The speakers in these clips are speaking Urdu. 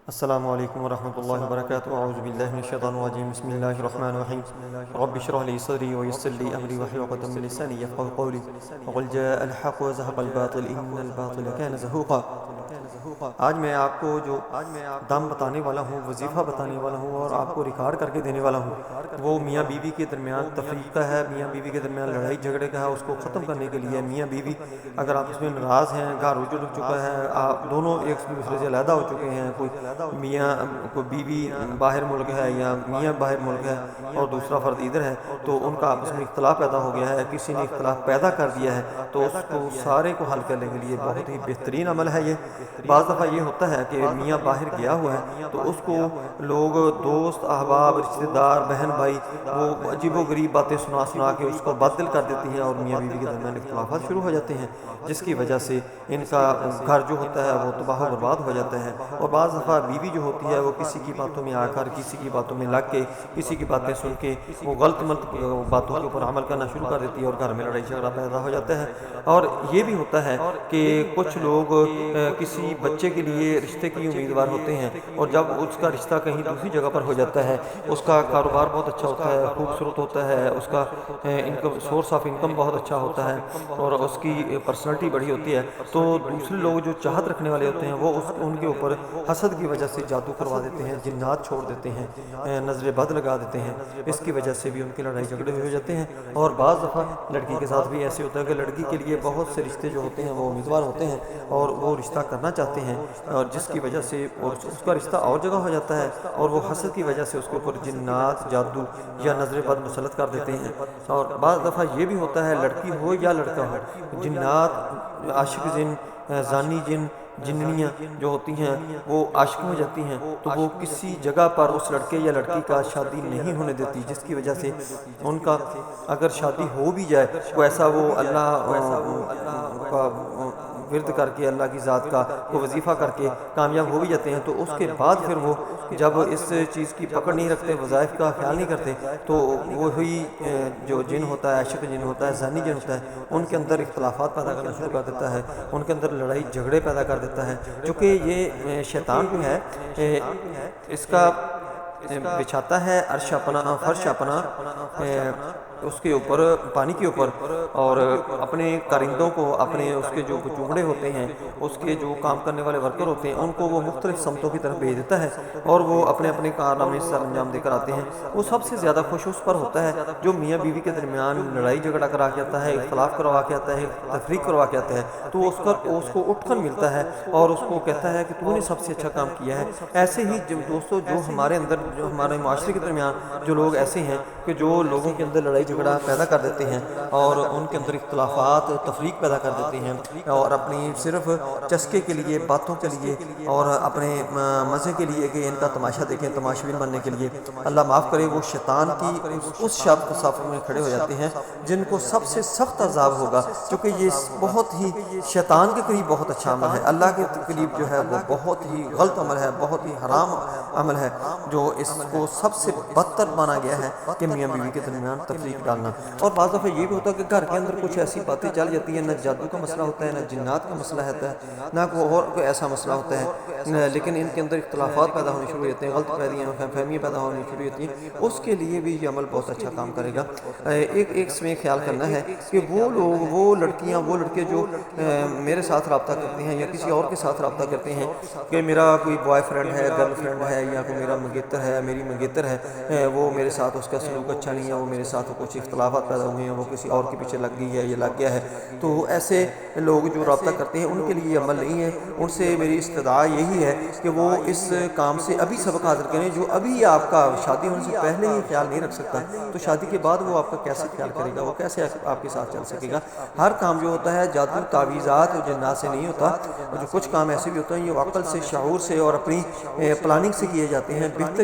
السلام علیکم ورحمۃ اللہ وبرکاتہ اعوذ باللہ من الشیطان الرجیم بسم اللہ الرحمن الرحیم رب اشرح لي صدری ويسر لي امری واحلل عقدۃ من لسانی یفقهوا قولی وقل جاء الحق وزهق الباطل ان الباطل كان زهوقا۔ آج میں آپ کو جو دم بتانے والا ہوں، وظیفہ بتانے والا ہوں اور آپ کو ریکارڈ کر کے دینے والا ہوں، وہ میاں بیوی کے درمیان تفریق کا ہے، میاں بیوی کے درمیان لڑائی جھگڑے کا ہے۔ اس کو ختم کرنے کے لیے میاں بیوی اگر آپ اس میں ناراض ہیں، گھر اجڑ چکا ہے، آپ دونوں ایک دوسرے سے علیحدہ ہو چکے ہیں، کوئی بیوی باہر ملک ہے یا میاں باہر ملک ہے اور دوسرا فرد ادھر ہے، تو ان کا آپس میں اختلاف پیدا ہو گیا ہے، کسی نے اختلاف پیدا کر دیا ہے، تو اس کو سارے کو حل کرنے کے لیے بہت ہی بہترین عمل ہے یہ۔ بعض دفعہ یہ ہوتا ہے کہ میاں باہر گیا ہوا ہے تو اس کو لوگ دوست احباب رشتہ دار بہن بھائی وہ عجیب و غریب باتیں سنا سنا کے اس کو بد دل کر دیتی ہیں اور میاں بیوی کے درمیان اختلافات شروع ہو جاتے ہیں، جس کی وجہ سے ان کا گھر جو ہوتا ہے وہ تباہ و برباد ہو جاتا ہے۔ اور بعض دفعہ بیوی جو ہوتی ہے وہ کسی کی باتوں میں آ کر، کسی کی باتوں میں لگ کے، کسی کی باتیں سن کے وہ غلط باتوں کے اوپر عمل کرنا شروع کر دیتی ہے اور گھر میں لڑائی جھگڑا پیدا ہو جاتا ہے۔ اور یہ بھی ہوتا ہے کہ کچھ لوگ کسی بچے کے لیے رشتے کی امیدوار ہوتے ہیں اور جب اس کا رشتہ کہیں دوسری جگہ پر ہو جاتا ہے، اس کا کاروبار بہت اچھا ہوتا ہے، خوبصورت ہوتا ہے، اس کا سورس آف انکم بہت اچھا ہوتا ہے اور اس کی پرسنالٹی بڑی ہوتی ہے، تو دوسرے لوگ جو چاہت رکھنے والے ہوتے ہیں وہ ان کے اوپر حسد کی وجہ سے جادو کروا دیتے ہیں، جنات چھوڑ دیتے ہیں، نظر بد لگا دیتے ہیں، اس کی وجہ سے بھی ان کی لڑائی جھگڑے ہو جاتے ہیں۔ اور بعض دفعہ لڑکی کے ساتھ بھی ایسے ہوتا ہے کہ لڑکی کے لیے بہت سے رشتے جو ہوتے ہیں وہ امیدوار ہوتے ہیں اور وہ رشتہ کرنا چاہتے ہیں، اور جس کی وجہ سے اس کا رشتہ اور جگہ ہو جاتا ہے اور وہ حسد کی وجہ سے اس کے اوپر جنات جادو یا نظر بد مسلط کر دیتے ہیں۔ اور بعض دفعہ یہ بھی ہوتا ہے لڑکی ہو یا لڑکا ہو، جنات عاشق جن، زانی جن، جننیاں جو ہوتی ہیں وہ عاشق ہو جاتی ہیں، تو وہ کسی جگہ پر اس لڑکے یا لڑکی کا شادی نہیں ہونے دیتی، جس کی وجہ سے ان کا اگر شادی ہو بھی جائے تو ایسا وہ اللہ کا ورد کر کے، اللہ کی ذات کا کو وظیفہ کر کے کامیاب ہو بھی جاتے ہیں، تو اس کے بعد پھر وہ جب اس چیز کی پکڑ نہیں رکھتے، وظائف کا خیال نہیں کرتے، تو وہی جو جن ہوتا ہے، عاشق جن ہوتا ہے، زانی جن ہوتا ہے، ان کے اندر اختلافات پیدا کرنا شروع کر دیتا ہے، ان کے اندر لڑائی جھگڑے پیدا کر دیتا ہے، چونکہ یہ شیطان جو ہے اس کا بچھاتا ہے عرش اپنا، فرش اپنا اس کے اوپر، پانی کے اوپر، اور اپنے کرندوں کو، اپنے اس کے جو چونگڑے ہوتے ہیں، اس کے جو کام کرنے والے ورکر ہوتے ہیں، ان کو وہ مختلف سمتوں کی طرف بھیج دیتا ہے اور وہ اپنے اپنے کارنامے سر انجام دے کر آتے ہیں۔ وہ سب سے زیادہ خوش اس پر ہوتا ہے جو میاں بیوی کے درمیان لڑائی جھگڑا کرا کے آتا ہے، اختلاف کروا کے آتا ہے، تفریق کروا کے آتا ہے، تو اس کو اٹھ کر ملتا ہے اور اس کو کہتا ہے کہ تو نے سب سے اچھا کام کیا ہے۔ ایسے ہی دوستو، جو ہمارے اندر، جو ہمارے معاشرے کے درمیان جو لوگ ایسے ہیں کہ جو لوگوں کے اندر لڑائی جھگڑا پیدا کر دیتے ہیں اور ان کے اندر اختلافات، تفریق پیدا کر دیتے ہیں اور اپنی صرف چسکے کے لیے، باتوں کے لیے اور اپنے مزے کے لیے کہ ان کا تماشا دیکھیں، تماشبین بننے کے لیے، اللہ معاف کرے، وہ شیطان کی اس شب صف میں کھڑے ہو جاتے ہیں جن کو سب سے سخت عذاب ہوگا، کیونکہ یہ بہت ہی شیطان کے قریب بہت اچھا عمل ہے، اللہ کے قریب جو ہے وہ بہت ہی غلط عمل ہے، بہت ہی حرام عمل ہے، جو اس کو سب سے بدتر مانا گیا ہے کہ میاں بیوی کے درمیان تفریق ڈالنا۔ اور بعض دفعہ یہ بھی ہوتا ہے کہ گھر کے اندر کچھ ایسی باتیں چل جاتی ہیں، نہ جادو کا مسئلہ ہوتا ہے، نہ جنات کا مسئلہ ہوتا ہے، نہ کوئی ایسا مسئلہ ہوتا ہے، لیکن ان کے اندر اختلافات پیدا ہونے شروع ہوتے ہیں، غلط فہمیاں پیدا ہونے شروع ہوتی ہیں، اس کے لیے بھی یہ عمل بہت اچھا کام کرے گا۔ ایک اس میں خیال کرنا ہے کہ وہ لوگ، وہ لڑکیاں، وہ لڑکے جو میرے ساتھ رابطہ کرتے ہیں یا کسی اور کے ساتھ رابطہ کرتے ہیں کہ میرا کوئی بوائے فرینڈ ہے، گرل فرینڈ ہے، یا کوئی میرا منگیتر ہے، میری منگیتر ہے، وہ میرے ساتھ اس کا سلوک اچھا نہیں ہے، وہ میرے ساتھ کچھ اختلافات پیدا ہوئے ہیں، وہ کسی اور کے پیچھے لگ گئی ہے یا لگ گیا ہے، تو ایسے لوگ جو رابطہ کرتے ہیں ان کے لیے یہ عمل نہیں ہے۔ ان سے میری استدعا یہی ہے کہ وہ اس کام سے ابھی سبق حاصل کریں۔ جو ابھی آپ کا شادی ہونے سے پہلے ہی خیال نہیں رکھ سکتا تو شادی کے بعد وہ آپ کا کیسے خیال کرے گا، وہ کیسے آپ کے ساتھ چل سکے گا۔ ہر کام جو ہوتا ہے جادو، تعویذات اور جنات سے نہیں ہوتا، اور جو کچھ کام ایسے بھی ہوتے ہیں یہ عقل سے، شعور سے اور اپنی پلاننگ سے کیے جاتے ہیں۔ بہتر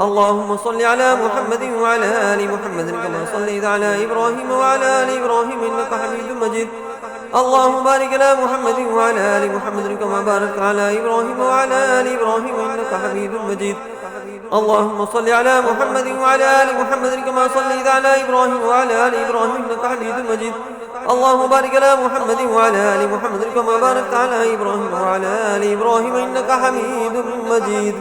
اللهم صل على محمد وعلى آل محمد كما صليت على إبراهيم وعلى آل إبراهيم إنك حميد مجيد. اللهم بارك على محمد وعلى آل محمد كما باركت على إبراهيم وعلى آل إبراهيم إنك حميد مجيد. اللهم صل على محمد وعلى آل محمد كما صليت على إبراهيم وعلى آل إبراهيم إنك حميد مجيد. اللهم بارك على محمد وعلى آل محمد كما باركت على إبراهيم وعلى آل إبراهيم إنك حميد مجيد.